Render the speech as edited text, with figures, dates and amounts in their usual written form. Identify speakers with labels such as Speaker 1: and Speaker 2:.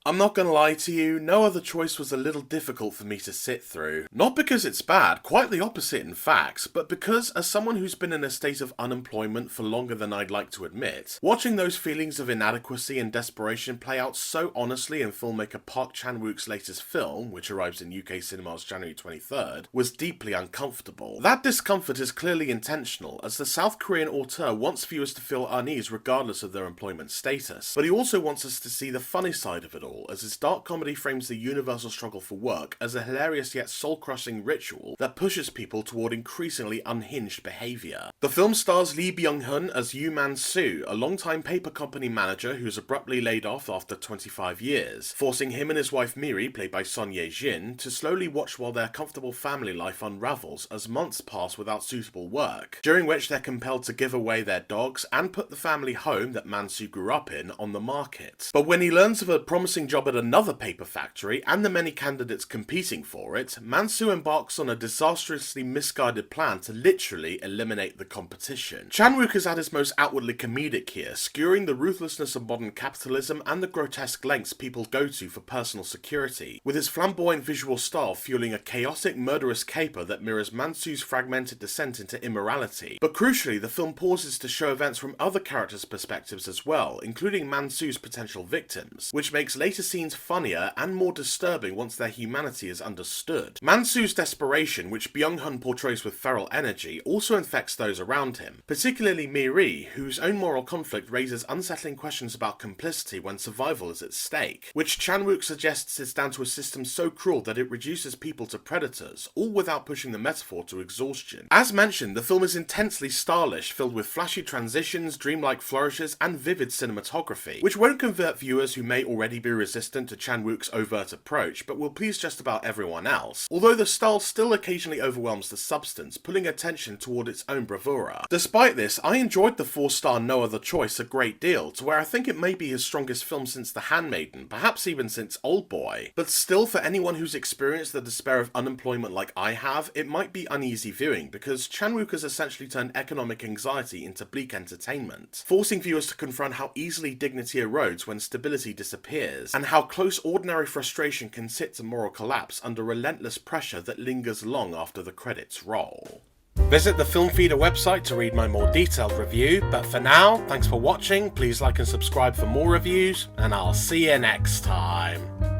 Speaker 1: I'm not gonna lie to you, No Other Choice was a little difficult for me to sit through. Not because it's bad, quite the opposite in fact, but because as someone who's been in a state of unemployment for longer than I'd like to admit, watching those feelings of inadequacy and desperation play out so honestly in filmmaker Park Chan-wook's latest film, which arrives in UK cinemas January 23rd, was deeply uncomfortable. That discomfort is clearly intentional, as the South Korean auteur wants viewers to feel unease regardless of their employment status, but he also wants us to see the funny side of it all, as his dark comedy frames the universal struggle for work as a hilarious yet soul-crushing ritual that pushes people toward increasingly unhinged behaviour. The film stars Lee Byung-hun as Yoo Man-soo, a long-time paper company manager who's abruptly laid off after 25 years, forcing him and his wife Miri, played by Son Ye-jin, to slowly watch while their comfortable family life unravels as months pass without suitable work, during which they're compelled to give away their dogs and put the family home that Man-soo grew up in on the market. But when he learns of a promising job at another paper factory and the many candidates competing for it, Man-soo embarks on a disastrously misguided plan to literally eliminate the competition. Chan-wook is at his most outwardly comedic here, skewering the ruthlessness of modern capitalism and the grotesque lengths people go to for personal security, with his flamboyant visual style fueling a chaotic, murderous caper that mirrors Man-soo's fragmented descent into immorality. But crucially, the film pauses to show events from other characters' perspectives as well, including Man-soo's potential victims, which makes later scenes funnier and more disturbing once their humanity is understood. Man-soo's desperation, which Byung-hun portrays with feral energy, also infects those around him, particularly Miri, whose own moral conflict raises unsettling questions about complicity when survival is at stake, which Chan-wook suggests is down to a system so cruel that it reduces people to predators, all without pushing the metaphor to exhaustion. As mentioned, the film is intensely stylish, filled with flashy transitions, dreamlike flourishes, and vivid cinematography, which won't convert viewers who may already be resistant to Chan-wook's overt approach, but will please just about everyone else, although the style still occasionally overwhelms the substance, pulling attention toward its own bravura. Despite this, I enjoyed the 4-star No Other Choice a great deal, to where I think it may be his strongest film since The Handmaiden, perhaps even since Oldboy. But still, for anyone who's experienced the despair of unemployment like I have, it might be uneasy viewing, because Chan-wook has essentially turned economic anxiety into bleak entertainment, forcing viewers to confront how easily dignity erodes when stability disappears, and how close ordinary frustration can sit to moral collapse under relentless pressure that lingers long after the credits roll. Visit the Film Feeder website to read my more detailed review, but for now, thanks for watching, please like and subscribe for more reviews, and I'll see you next time.